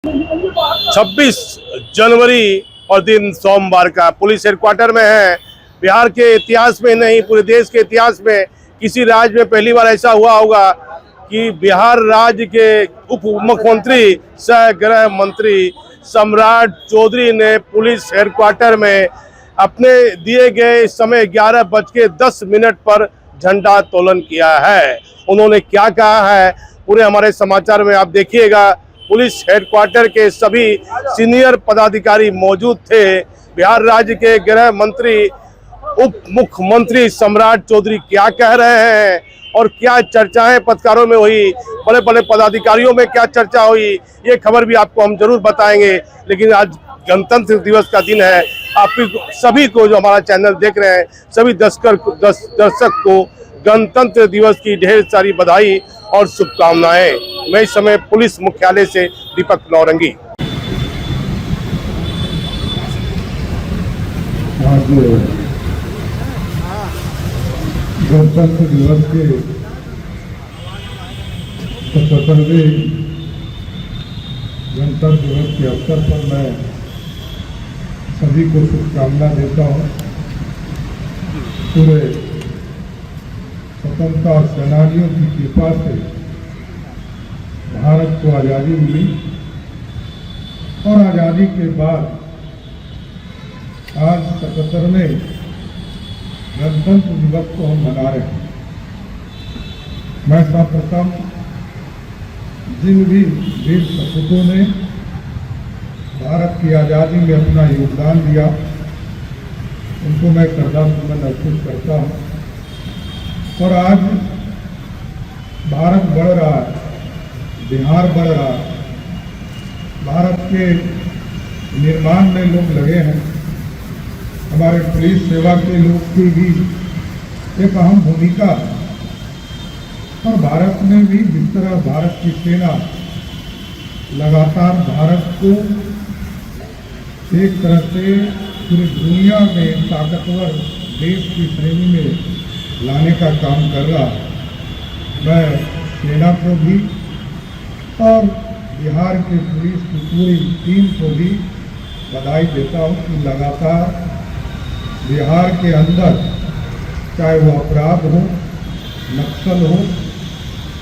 26 जनवरी और दिन सोमवार का पुलिस हेडक्वार्टर में है। बिहार के इतिहास में नहीं, पूरे देश के इतिहास में किसी राज्य में पहली बार ऐसा हुआ होगा कि बिहार राज्य के उप मुख्यमंत्री सह गृह मंत्री सम्राट चौधरी ने पुलिस हेडक्वार्टर में अपने दिए गए समय 11:10 पर झंडा तोलन किया है। उन्होंने क्या कहा है पूरे हमारे समाचार में आप देखिएगा। पुलिस हेडक्वार्टर के सभी सीनियर पदाधिकारी मौजूद थे। बिहार राज्य के गृह मंत्री उप मुख्यमंत्री सम्राट चौधरी क्या कह रहे हैं और क्या चर्चाएं पत्रकारों में हुई, बड़े बड़े पदाधिकारियों में क्या चर्चा हुई, ये खबर भी आपको हम जरूर बताएंगे। लेकिन आज गणतंत्र दिवस का दिन है। आप सभी को जो हमारा चैनल देख रहे हैं, सभी दर्शक को गणतंत्र दिवस की ढेर सारी बधाई और शुभकामनाएं। मैं इस समय पुलिस मुख्यालय से दीपक नौरंगी। आज गणतंत्र दिवस के 75वें गणतंत्र दिवस के अवसर पर मैं सभी को शुभकामना देता हूँ। पूरे स्वतंत्रता सेनानियों की कृपा से भारत को आज़ादी मिली और आज़ादी के बाद आज 77वें गणतंत्र दिवस को हम मना रहे हैं। मैं सर्वप्रथम जिन भी वीर सपूतों ने भारत की आज़ादी में अपना योगदान दिया, उनको मैं श्रद्धासुमन अर्पित करता हूँ। और आज भारत बढ़ रहा है, बिहार बढ़ रहा है, भारत के निर्माण में लोग लगे हैं। हमारे पुलिस सेवा के लोग की भी एक अहम भूमिका है। और भारत में भी जिस तरह भारत की सेना लगातार भारत को एक तरह से पूरी दुनिया में ताकतवर देश की श्रेणी में लाने का काम कर रहा है, मैं सेना को भी और बिहार के पुलिस की पूरी टीम को भी बधाई देता हूँ कि लगातार बिहार के अंदर चाहे वो अपराध हो, नक्सल हो,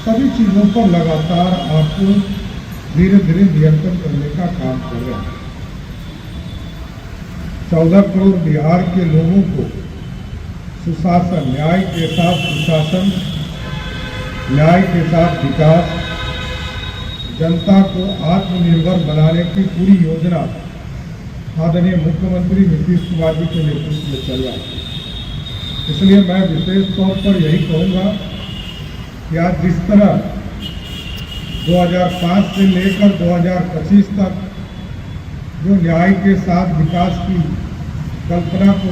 सभी चीज़ों पर लगातार आपको धीरे धीरे नियंत्रण करने का काम कर रहे हैं। 14 करोड़ बिहार के लोगों को सुशासन, न्याय के साथ सुशासन, न्याय के साथ विकास, जनता को आत्मनिर्भर बनाने की पूरी योजना आदरणीय मुख्यमंत्री नीतीश कुमार जी के नेतृत्व में चल रहा है। इसलिए मैं विशेष तौर पर यही कहूँगा कि आज जिस तरह 2005 से लेकर 2025 तक जो न्याय के साथ विकास की कल्पना को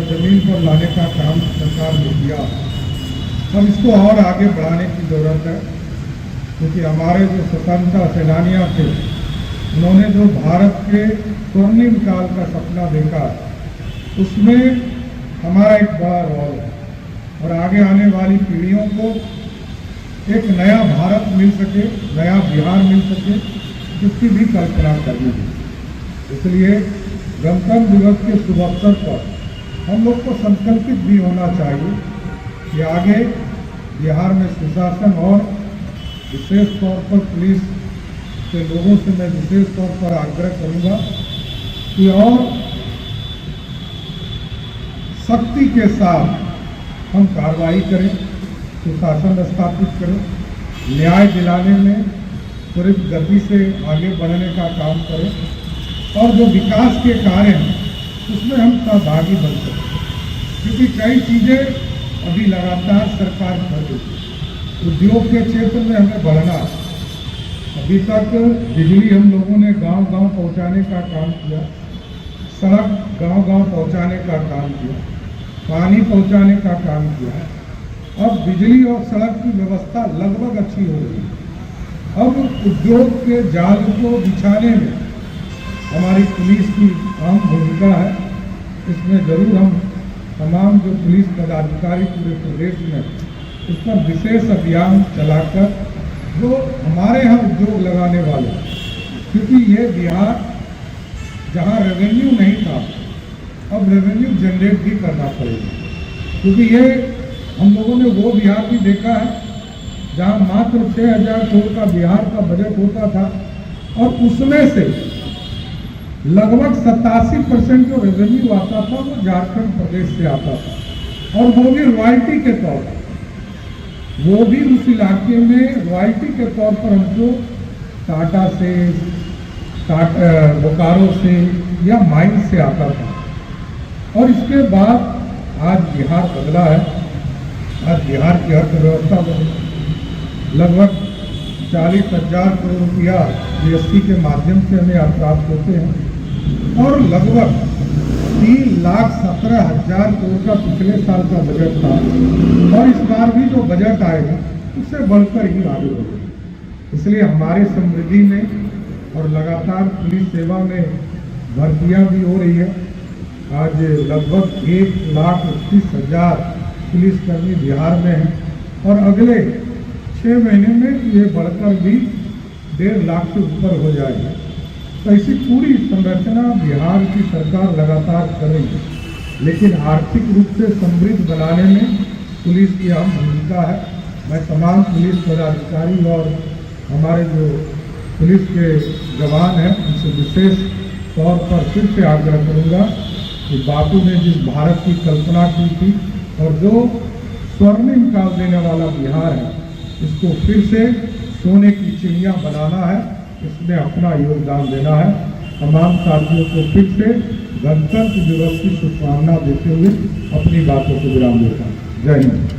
जमीन पर लाने का काम सरकार ने किया, हम इसको और आगे बढ़ाने की जरूरत है। क्योंकि हमारे जो स्वतंत्रता सेनानियाँ थे, उन्होंने जो भारत के स्वर्णिम काल का सपना देखा, उसमें हमारा एक बड़ा रोल है। और आगे आने वाली पीढ़ियों को एक नया भारत मिल सके, नया बिहार मिल सके, इसकी भी कल्पना करनी है। इसलिए गणतंत्र दिवस के शुभ अवसर पर हम लोग को संकल्पित भी होना चाहिए कि आगे बिहार में सुशासन और विशेष तौर पर पुलिस के लोगों से मैं विशेष तौर पर आग्रह करूंगा कि और सख्ती के साथ हम कार्रवाई करें, सुशासन स्थापित करें, न्याय दिलाने में त्वरित गति से आगे बढ़ने का काम करें और जो विकास के कार्य हैं उसमें हम सहभागी बन सकते हैं। क्योंकि कई चीज़ें अभी लगातार सरकार कर रही है। उद्योग के क्षेत्र में हमें बढ़ना, अभी तक बिजली हम लोगों ने गांव-गांव पहुंचाने का काम किया, सड़क गांव-गांव पहुंचाने का काम किया, पानी पहुंचाने का काम किया। अब बिजली और सड़क की व्यवस्था लगभग अच्छी हो रही है। अब उद्योग के जाल को बिछाने में हमारी पुलिस की अहम भूमिका है। इसमें जरूर हम तमाम जो पुलिस पदाधिकारी पूरे प्रदेश में उस पर विशेष अभियान चलाकर जो हमारे यहाँ उद्योग लगाने वाले क्योंकि ये बिहार जहाँ रेवेन्यू नहीं था, अब रेवेन्यू जनरेट भी करना पड़ेगा। क्योंकि ये हम लोगों ने वो बिहार भी देखा है जहाँ मात्र 6,000 करोड़ का बिहार का बजट होता था और उसमें से लगभग 87% जो रेवेन्यू आता था वो झारखंड प्रदेश से आता था, और वो भी रॉयल्टी के तौर पर, वो भी उस इलाके में रॉयल्टी के तौर पर हमको टाटा से, बोकारो से या माइन से आता था। और इसके बाद आज बिहार बदला है। आज बिहार की अर्थव्यवस्था में लगभग 40,000 करोड़ रुपया जीएसटी के माध्यम से हमें प्राप्त होते हैं, और लगभग 3,17,000 करोड़ का पिछले साल का बजट था, और इस बार भी जो बजट आएगा उससे बढ़कर ही आगे बढ़ेगा। इसलिए हमारे समृद्धि में और लगातार पुलिस सेवा में भर्तियां भी हो रही है। आज लगभग 1,31,000 पुलिसकर्मी बिहार में हैं, और अगले 6 महीने में ये बढ़कर भी 1.5 लाख से ऊपर हो जाएगा। तो ऐसी पूरी संरचना बिहार की सरकार लगातार करेगी, लेकिन आर्थिक रूप से समृद्ध बनाने में पुलिस की अहम भूमिका है। मैं तमाम पुलिस पदाधिकारी और हमारे जो पुलिस के जवान हैं उनसे विशेष तौर पर फिर से आग्रह करूंगा कि बापू ने जिस भारत की कल्पना की थी और जो स्वर्णिम काल देने वाला बिहार है, इसको फिर से सोने की चिड़िया बनाना है, इसमें अपना योगदान देना है। तमाम साथियों को फिर से गणतंत्र दिवस की शुभकामना देते हुए अपनी बातों को विराम देता हूँ। जय हिंद।